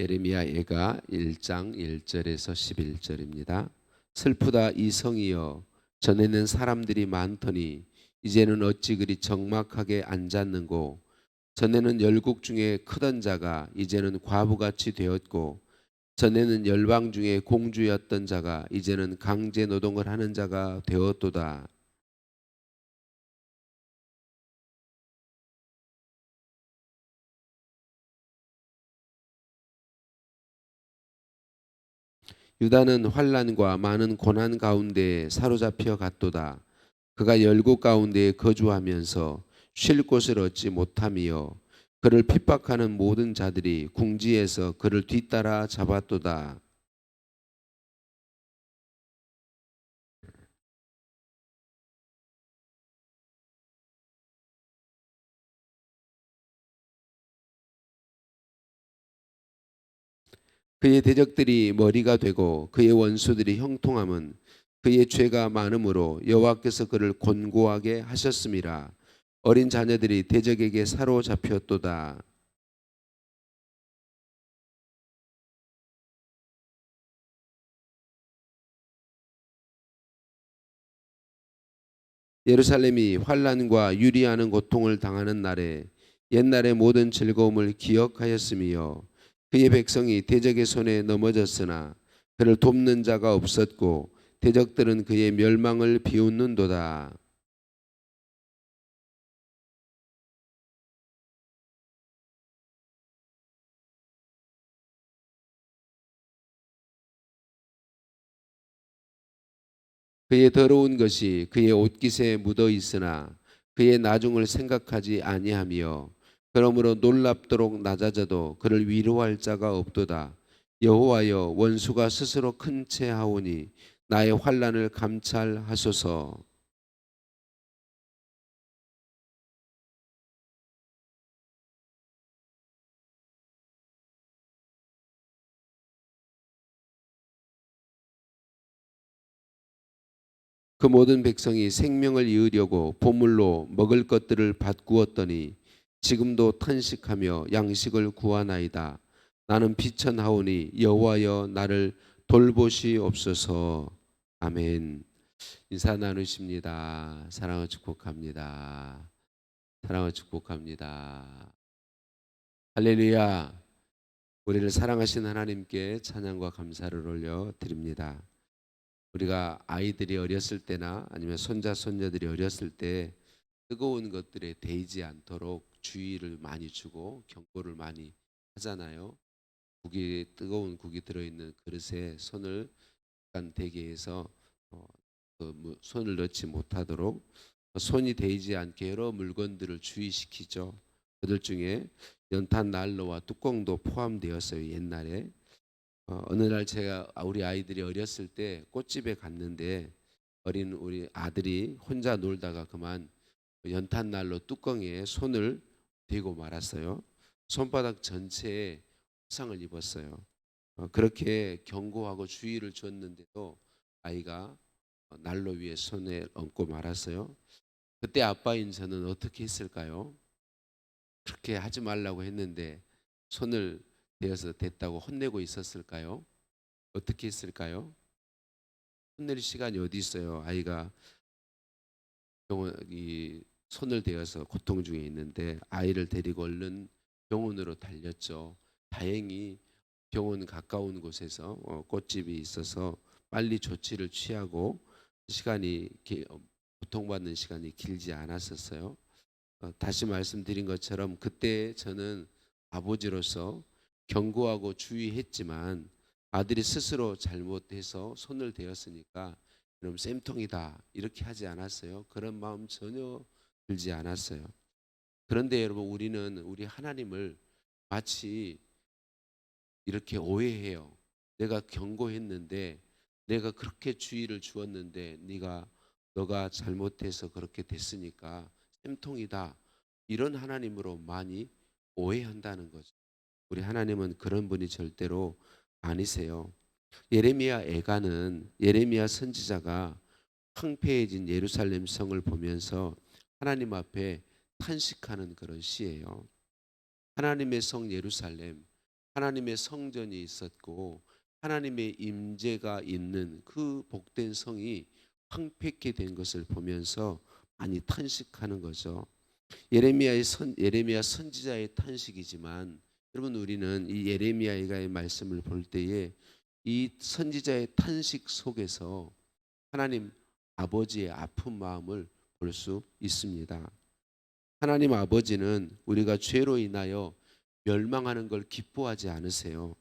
예레미야 애가 1장 1절에서 11절입니다. 슬프다 이 성이여, 전에는 사람들이 많더니 이제는 어찌 그리 적막하게 앉았는고. 전에는 열국 중에 크던 자가 이제는 과부같이 되었고, 전에는 열방 중에 공주였던 자가 이제는 강제 노동을 하는 자가 되었도다. 유다는 환난과 많은 고난 가운데 사로잡혀 갔도다. 그가 열국 가운데 거주하면서 쉴 곳을 얻지 못하며 그를 핍박하는 모든 자들이 궁지에서 그를 뒤따라 잡았도다. 그의 대적들이 머리가 되고 그의 원수들이 형통함은 그의 죄가 많음으로 여호와께서 그를 곤고하게 하셨음이라. 어린 자녀들이 대적에게 사로잡혔도다. 예루살렘이 환난과 유리하는 고통을 당하는 날에 옛날의 모든 즐거움을 기억하였으며 그의 백성이 대적의 손에 넘어졌으나 그를 돕는 자가 없었고 대적들은 그의 멸망을 비웃는도다. 그의 더러운 것이 그의 옷깃에 묻어 있으나 그의 나중을 생각하지 아니하며 그러므로 놀랍도록 낮아져도 그를 위로할 자가 없도다. 여호와여, 원수가 스스로 큰 채 하오니 나의 환난을 감찰하소서. 그 모든 백성이 생명을 이으려고 보물로 먹을 것들을 바꾸었더니 지금도 탄식하며 양식을 구하나이다. 나는 비천하오니 여호와여, 나를 돌보시옵소서. 아멘. 인사 나누십니다. 사랑을 축복합니다. 사랑을 축복합니다. 할렐루야. 우리를 사랑하신 하나님께 찬양과 감사를 올려 드립니다. 우리가 아이들이 어렸을 때나 아니면 손자 손녀들이 어렸을 때 뜨거운 것들에 데이지 않도록 주의를 많이 주고 경고를 많이 하잖아요. 뜨거운 국이 들어있는 그릇에 손을 약간 대게 해서 어, 손을 넣지 못하도록 손이 데이지 않게 여러 물건들을 주의시키죠. 그들 중에 연탄 난로와 뚜껑도 포함되었어요. 옛날에 어느 날 제가 우리 아이들이 어렸을 때 꽃집에 갔는데 어린 우리 아들이 혼자 놀다가 그만 연탄 난로 뚜껑에 손을 대고 말았어요. 손바닥 전체에 상을 입었어요. 그렇게 경고하고 주의를 줬는데도 아이가 난로 위에 손에 얹고 말았어요. 그때 아빠인 저는 어떻게 했을까요? 그렇게 하지 말라고 했는데 손을 대어서 됐다고 혼내고 있었을까요? 어떻게 했을까요? 혼낼 시간이 어디 있어요? 아이가 이 손을 대어서 고통 중에 있는데 아이를 데리고 얼른 병원으로 달렸죠. 다행히 병원 가까운 곳에서 꽃집이 있어서 빨리 조치를 취하고 고통받는 시간이 길지 않았었어요. 다시 말씀드린 것처럼 그때 저는 아버지로서 경고하고 주의했지만 아들이 스스로 잘못해서 손을 대었으니까 그럼 쌤통이다 이렇게 하지 않았어요. 그런 마음 전혀 들지 않았어요. 그런데 여러분, 우리는 우리 하나님을 마치 이렇게 오해해요. 내가 경고했는데, 내가 그렇게 주의를 주었는데 너가 잘못해서 그렇게 됐으니까 쌤통이다, 이런 하나님으로 많이 오해한다는 거죠. 우리 하나님은 그런 분이 절대로 아니세요. 예레미야 애가는 예레미야 선지자가 황폐해진 예루살렘 성을 보면서 하나님 앞에 탄식하는 그런 시예요. 하나님의 성 예루살렘, 하나님의 성전이 있었고 하나님의 임재가 있는 그 복된 성이 황폐케 된 것을 보면서 많이 탄식하는 거죠. 예레미야 선지자의 탄식이지만 여러분 우리는 이 예레미야의 말씀을 볼 때에 이 선지자의 탄식 속에서 하나님 아버지의 아픈 마음을 볼 수 있습니다. 하나님 아버지는 우리가 죄로 인하여 멸망하는 걸 기뻐하지 않으세요.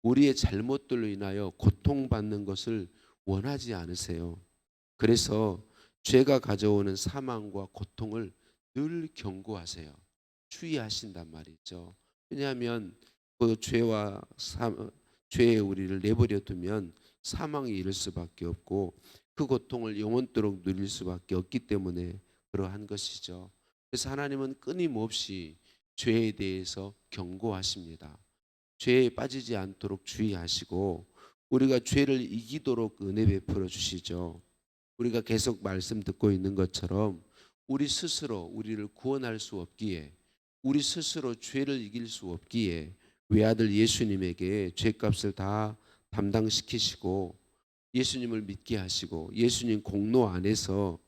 우리의 잘못들로 인하여 고통받는 것을 원하지 않으세요. 그래서 죄가 가져오는 사망과 고통을 늘 경고하세요. 주의하신단 말이죠. 왜냐하면 그 죄에 우리를 내버려 두면 사망에 이를 수밖에 없고 그 고통을 영원토록 누릴 수밖에 없기 때문에 그러한 것이죠. 그래서 하나님은 끊임없이 죄에 대해서 경고하십니다. 죄에 빠지지 않도록 주의하시고 우리가 죄를 이기도록 은혜 베풀어 주시죠. 우리가 계속 말씀 듣고 있는 것처럼 우리 스스로 우리를 구원할 수 없기에 우리 스스로 죄를 이길 수 없기에 외아들 예수님에게 죄값을 다 담당시키시고 예수님을 믿게 하시고 예수님 공로 안에서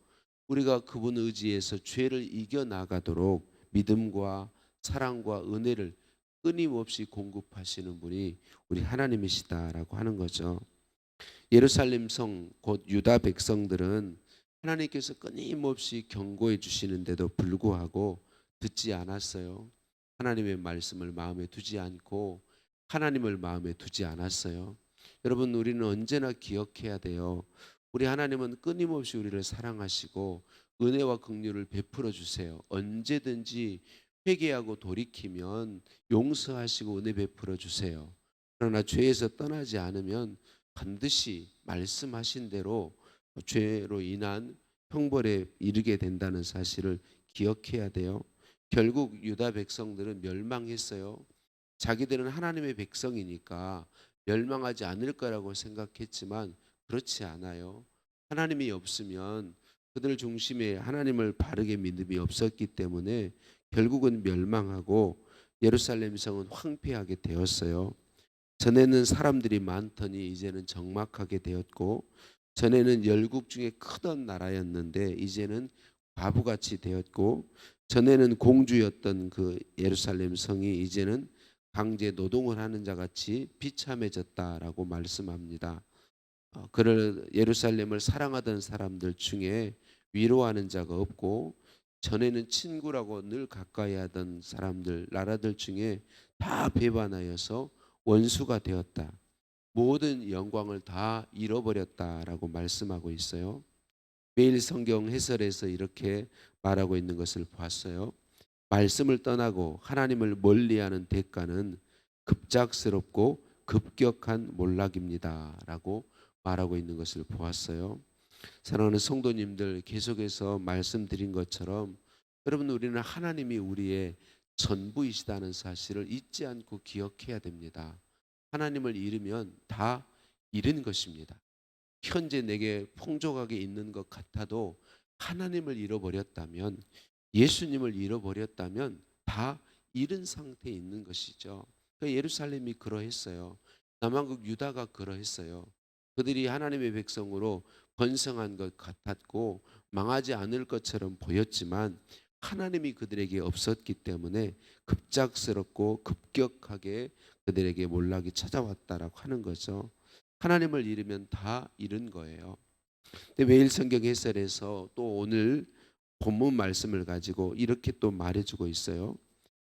우리가 그분 의지에서 죄를 이겨나가도록 믿음과 사랑과 은혜를 끊임없이 공급하시는 분이 우리 하나님이시다라고 하는 거죠. 예루살렘 성 곧 유다 백성들은 하나님께서 끊임없이 경고해 주시는데도 불구하고 듣지 않았어요. 하나님의 말씀을 마음에 두지 않고 하나님을 마음에 두지 않았어요. 여러분 우리는 언제나 기억해야 돼요. 우리 하나님은 끊임없이 우리를 사랑하시고 은혜와 긍휼을 베풀어 주세요. 언제든지 회개하고 돌이키면 용서하시고 은혜 베풀어 주세요. 그러나 죄에서 떠나지 않으면 반드시 말씀하신 대로 죄로 인한 형벌에 이르게 된다는 사실을 기억해야 돼요. 결국 유다 백성들은 멸망했어요. 자기들은 하나님의 백성이니까 멸망하지 않을 거라고 생각했지만 그렇지 않아요. 하나님이 없으면 그들 중심에 하나님을 바르게 믿음이 없었기 때문에 결국은 멸망하고 예루살렘 성은 황폐하게 되었어요. 전에는 사람들이 많더니 이제는 적막하게 되었고 전에는 열국 중에 크던 나라였는데 이제는 과부같이 되었고 전에는 공주였던 그 예루살렘 성이 이제는 강제 노동을 하는 자 같이 비참해졌다라고 말씀합니다. 그를 예루살렘을 사랑하던 사람들 중에 위로하는 자가 없고 전에는 친구라고 늘 가까이 하던 사람들 나라들 중에 다 배반하여서 원수가 되었다. 모든 영광을 다 잃어버렸다라고 말씀하고 있어요. 매일 성경 해설에서 이렇게 말하고 있는 것을 봤어요. 말씀을 떠나고 하나님을 멀리하는 대가는 급작스럽고 급격한 몰락입니다라고 말하고 있는 것을 보았어요. 사랑하는 성도님들 계속해서 말씀드린 것처럼 여러분 우리는 하나님이 우리의 전부이시다는 사실을 잊지 않고 기억해야 됩니다. 하나님을 잃으면 다 잃은 것입니다. 현재 내게 풍족하게 있는 것 같아도 하나님을 잃어버렸다면 예수님을 잃어버렸다면 다 잃은 상태에 있는 것이죠. 예루살렘이 그러했어요. 남왕국 유다가 그러했어요. 그들이 하나님의 백성으로 번성한 것 같았고 망하지 않을 것처럼 보였지만 하나님이 그들에게 없었기 때문에 급작스럽고 급격하게 그들에게 몰락이 찾아왔다라고 하는 거죠. 하나님을 잃으면 다 잃은 거예요. 근데 매일 성경 해설에서 또 오늘 본문 말씀을 가지고 이렇게 또 말해주고 있어요.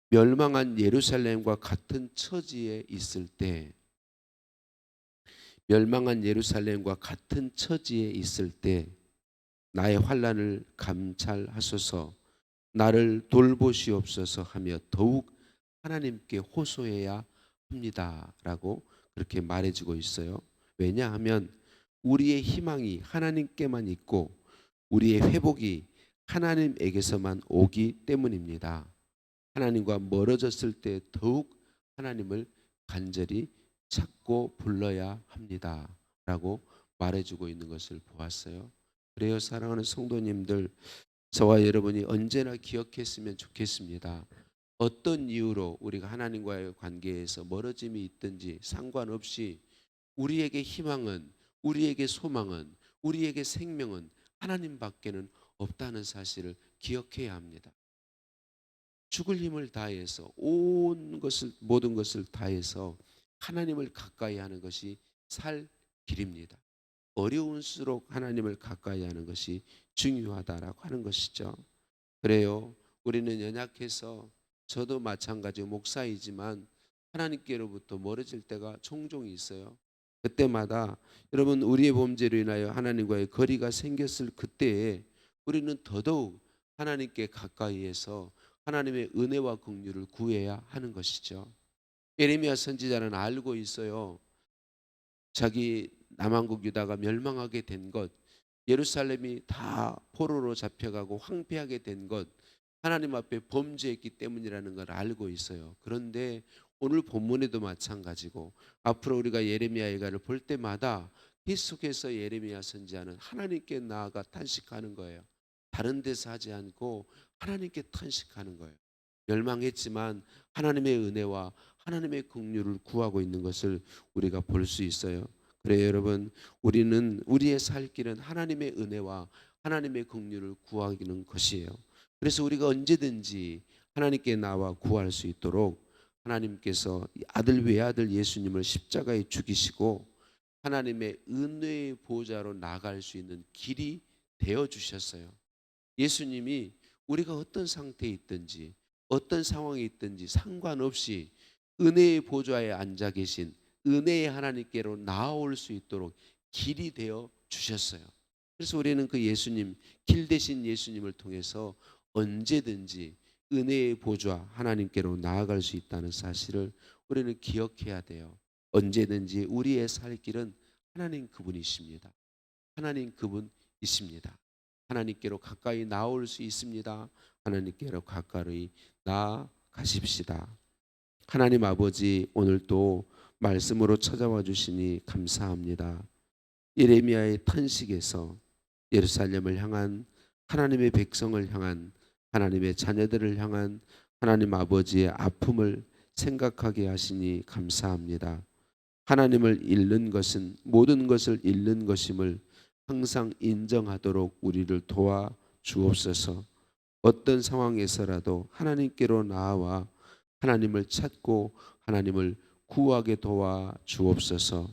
멸망한 예루살렘과 같은 처지에 있을 때 멸망한 예루살렘과 같은 처지에 있을 때 나의 환난을 감찰하소서 나를 돌보시옵소서 하며 더욱 하나님께 호소해야 합니다라고 그렇게 말해주고 있어요. 왜냐하면 우리의 희망이 하나님께만 있고 우리의 회복이 하나님에게서만 오기 때문입니다. 하나님과 멀어졌을 때 더욱 하나님을 간절히 찾고 불러야 합니다라고 말해주고 있는 것을 보았어요. 그래요, 사랑하는 성도님들, 저와 여러분이 언제나 기억했으면 좋겠습니다. 어떤 이유로 우리가 하나님과의 관계에서 멀어짐이 있든지 상관없이 우리에게 희망은, 우리에게 소망은, 우리에게 생명은 하나님밖에는 없다는 사실을 기억해야 합니다. 죽을 힘을 다해서 온 것을, 모든 것을 다해서 하나님을 가까이 하는 것이 살 길입니다. 어려울수록 하나님을 가까이 하는 것이 중요하다라고 하는 것이죠. 그래요. 우리는 연약해서, 저도 마찬가지 목사이지만 하나님께로부터 멀어질 때가 종종 있어요. 그때마다 여러분, 우리의 범죄로 인하여 하나님과의 거리가 생겼을 그때에 우리는 더더욱 하나님께 가까이해서 하나님의 은혜와 긍휼을 구해야 하는 것이죠. 예레미야 선지자는 알고 있어요. 자기 남한국 유다가 멸망하게 된 것, 예루살렘이 다 포로로 잡혀가고 황폐하게 된 것, 하나님 앞에 범죄했기 때문이라는 걸 알고 있어요. 그런데 오늘 본문에도 마찬가지고 앞으로 우리가 예레미야 일가를 볼 때마다 계속해서 예레미야 선지자는 하나님께 나아가 탄식하는 거예요. 다른 데서 하지 않고 하나님께 탄식하는 거예요. 멸망했지만 하나님의 은혜와 하나님의 긍휼을 구하고 있는 것을 우리가 볼 수 있어요. 그래요, 여러분, 우리는 우리의 살 길은 하나님의 은혜와 하나님의 긍휼을 구하는 것이에요. 그래서 우리가 언제든지 하나님께 나와 구할 수 있도록 하나님께서 아들 외아들 예수님을 십자가에 죽이시고 하나님의 은혜의 보좌로 나갈 수 있는 길이 되어 주셨어요. 예수님이 우리가 어떤 상태에 있든지 어떤 상황에 있든지 상관없이 은혜의 보좌에 앉아 계신 은혜의 하나님께로 나아올 수 있도록 길이 되어 주셨어요. 그래서 우리는 그 예수님, 길 대신 예수님을 통해서 언제든지 은혜의 보좌 하나님께로 나아갈 수 있다는 사실을 우리는 기억해야 돼요. 언제든지 우리의 살 길은 하나님 그분이십니다. 하나님 그분이십니다. 하나님께로 가까이 나올 수 있습니다. 하나님께로 가까이 나아가십시다. 하나님 아버지, 오늘도 말씀으로 찾아와 주시니 감사합니다. 예레미야의 탄식에서 예루살렘을 향한, 하나님의 백성을 향한, 하나님의 자녀들을 향한 하나님 아버지의 아픔을 생각하게 하시니 감사합니다. 하나님을 잃는 것은 모든 것을 잃는 것임을 항상 인정하도록 우리를 도와 주옵소서. 어떤 상황에서라도 하나님께로 나아와 하나님을 찾고 하나님을 구하게 도와 주옵소서.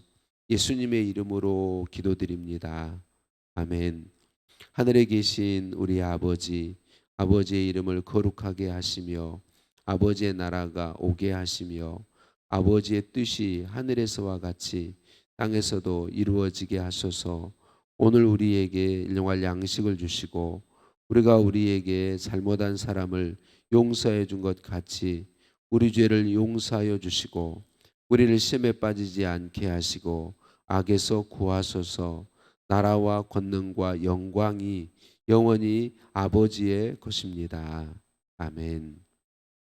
예수님의 이름으로 기도드립니다. 아멘. 하늘에 계신 우리 아버지, 아버지의 이름을 거룩하게 하시며 아버지의 나라가 오게 하시며 아버지의 뜻이 하늘에서와 같이 땅에서도 이루어지게 하소서. 오늘 우리에게 일용할 양식을 주시고 우리가 우리에게 잘못한 사람을 용서해 준 것 같이 우리 죄를 용서하여 주시고 우리를 시험에 빠지지 않게 하시고 악에서 구하소서. 나라와 권능과 영광이 영원히 아버지의 것입니다. 아멘.